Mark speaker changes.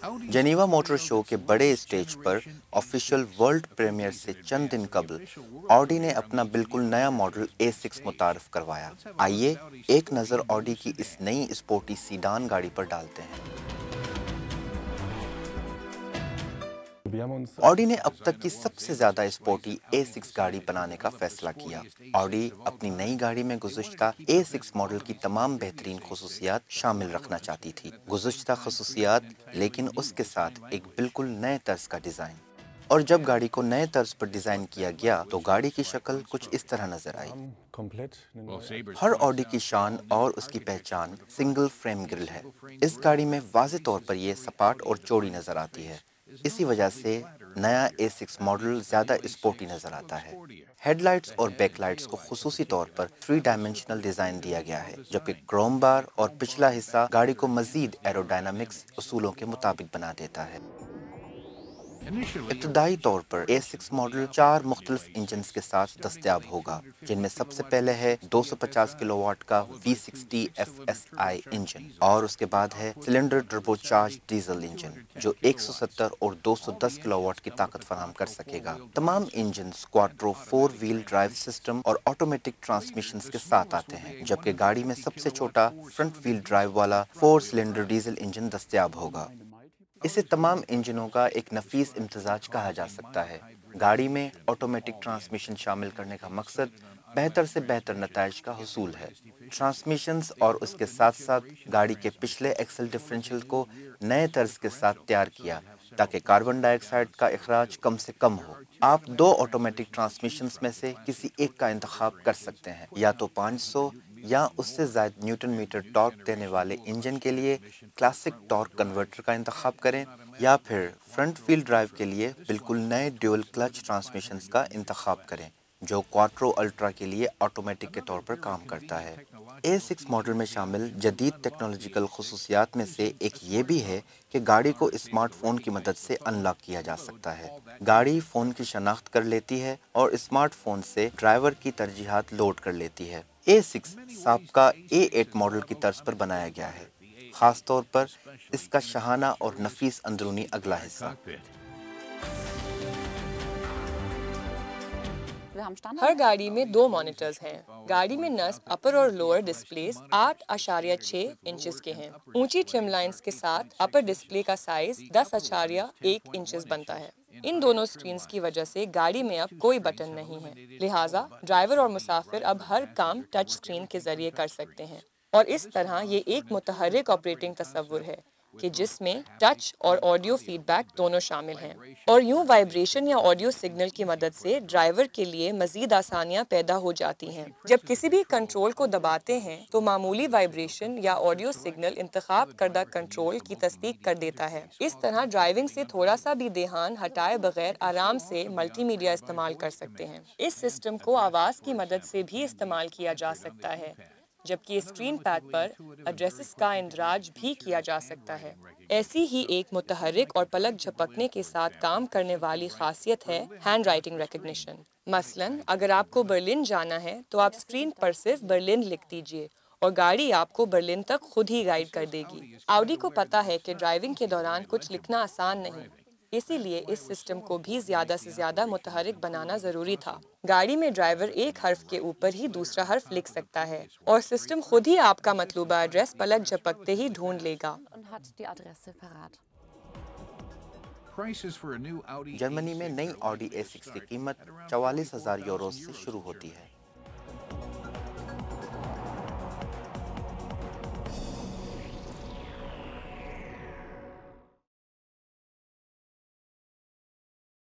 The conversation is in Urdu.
Speaker 1: جنیوا موٹر شو کے بڑے اسٹیج پر آفیشیل ورلڈ پریمیئر سے چند دن قبل آڈی نے اپنا بالکل نیا ماڈل A6 متعارف کروایا۔ آئیے ایک نظر آڈی کی اس نئی اسپورٹی سیڈان گاڑی پر ڈالتے ہیں۔ آڈی نے اب تک کی سب سے زیادہ اسپورٹی A6 گاڑی بنانے کا فیصلہ کیا۔ آڈی اپنی نئی گاڑی میں گزشتہ A6 ماڈل کی تمام بہترین خصوصیات شامل رکھنا چاہتی تھی۔ گزشتہ خصوصیات لیکن اس کے ساتھ ایک بالکل نئے طرز کا ڈیزائن۔ اور جب گاڑی کو نئے طرز پر ڈیزائن کیا گیا تو گاڑی کی شکل کچھ اس طرح نظر آئی۔ ہر آڈی کی شان اور اس کی پہچان سنگل فریم گرل ہے۔ اس گاڑی میں واضح طور پر یہ سپاٹ اور چوڑی نظر آتی ہے۔ اسی وجہ سے نیا A6 ماڈل زیادہ اسپورٹی نظر آتا ہے۔ ہیڈ لائٹس اور بیک لائٹس کو خصوصی طور پر 3 ڈائمنشنل ڈیزائن دیا گیا ہے، جبکہ کروم بار اور پچھلا حصہ گاڑی کو مزید ایروڈائنامکس اصولوں کے مطابق بنا دیتا ہے۔ ابتدائی طور پر A6 ماڈل 4 مختلف انجنز کے ساتھ دستیاب ہوگا، جن میں سب سے پہلے ہے 250 کلو واٹ کا V60 FSI انجن، اور اس کے بعد ہے cylinder turbo charge diesel engine جو 170 اور 210 کلو واٹ کی طاقت فراہم کر سکے گا۔ تمام انجنز کوارٹرو 4 ویل ڈرائیو سسٹم اور آٹومیٹک ٹرانسمیشنز کے ساتھ آتے ہیں، جبکہ گاڑی میں سب سے چھوٹا فرنٹ ویل ڈرائیو والا 4 سلنڈر ڈیزل انجن دستیاب ہوگا۔ اسے تمام انجنوں کا ایک نفیس امتزاج کہا جا سکتا ہے۔ گاڑی میں آٹومیٹک ٹرانسمیشن شامل کرنے کا مقصد بہتر سے بہتر نتائج کا حصول ہے۔ ٹرانسمیشنز اور اس کے ساتھ ساتھ گاڑی کے پچھلے ایکسل ڈفرینشل کو نئے طرز کے ساتھ تیار کیا تاکہ کاربن ڈائی آکسائڈ کا اخراج کم سے کم ہو۔ آپ 2 آٹومیٹک ٹرانسمیشنز میں سے کسی ایک کا انتخاب کر سکتے ہیں، یا تو 500 یا اس سے زائد نیوٹن میٹر ٹارک دینے والے انجن کے لیے کلاسک ٹارک کنورٹر کا انتخاب کریں، یا پھر فرنٹ ویل ڈرائیو کے لیے بالکل نئے ڈیول کلچ ٹرانسمیشنز کا انتخاب کریں جو کوارٹرو الٹرا کے لیے آٹومیٹک کے طور پر کام کرتا ہے۔ A6 ماڈل میں شامل جدید ٹیکنالوجیکل خصوصیات میں سے ایک یہ بھی ہے کہ گاڑی کو اسمارٹ فون کی مدد سے انلاک کیا جا سکتا ہے۔ گاڑی فون کی شناخت کر لیتی ہے اور اسمارٹ فون سے ڈرائیور کی ترجیحات لوڈ کر لیتی ہے۔ A6 سابقہ A8 ماڈل کی طرز پر بنایا گیا ہے، خاص طور پر اس کا شاہانہ اور نفیس اندرونی اگلا حصہ۔
Speaker 2: ہر گاڑی میں 2 مانیٹرز ہیں۔ گاڑی میں نصب اپر اور لوئر ڈسپلیز 8.6 انچز کے ہیں۔ اونچی ٹرم لائنز کے ساتھ اپر ڈسپلے کا سائز 10.1 انچز بنتا ہے۔ ان دونوں سکرینز کی وجہ سے گاڑی میں اب کوئی بٹن نہیں ہے، لہٰذا ڈرائیور اور مسافر اب ہر کام ٹچ سکرین کے ذریعے کر سکتے ہیں، اور اس طرح یہ ایک متحرک آپریٹنگ تصور ہے کہ جس میں ٹچ اور آڈیو فیڈ بیک دونوں شامل ہیں، اور یوں وائبریشن یا آڈیو سگنل کی مدد سے ڈرائیور کے لیے مزید آسانیاں پیدا ہو جاتی ہیں۔ جب کسی بھی کنٹرول کو دباتے ہیں تو معمولی وائبریشن یا آڈیو سگنل انتخاب کردہ کنٹرول کی تصدیق کر دیتا ہے۔ اس طرح ڈرائیونگ سے تھوڑا سا بھی دھیان ہٹائے بغیر آرام سے ملٹی میڈیا استعمال کر سکتے ہیں۔ اس سسٹم کو آواز کی مدد سے بھی استعمال کیا جا سکتا ہے، جبکہ اسکرین پیڈ پر ایڈریسز کا اندراج بھی کیا جا سکتا ہے۔ ایسی ہی ایک متحرک اور پلک جھپکنے کے ساتھ کام کرنے والی خاصیت ہے ہینڈ رائٹنگ ریکگنیشن۔ مثلاً اگر آپ کو برلن جانا ہے تو آپ اسکرین پر صرف برلن لکھ دیجئے اور گاڑی آپ کو برلن تک خود ہی گائیڈ کر دے گی۔ آڈی کو پتہ ہے کہ ڈرائیونگ کے دوران کچھ لکھنا آسان نہیں، اسی لیے اس سسٹم کو بھی زیادہ سے زیادہ متحرک بنانا ضروری تھا۔ گاڑی میں ڈرائیور ایک حرف کے اوپر ہی دوسرا حرف لکھ سکتا ہے اور سسٹم خود ہی آپ کا مطلوبہ ایڈریس پلک جھپکتے ہی ڈھونڈ لے گا۔
Speaker 1: جرمنی میں نئی آڈی A6 کی قیمت 44,000 یورو سے شروع ہوتی ہے۔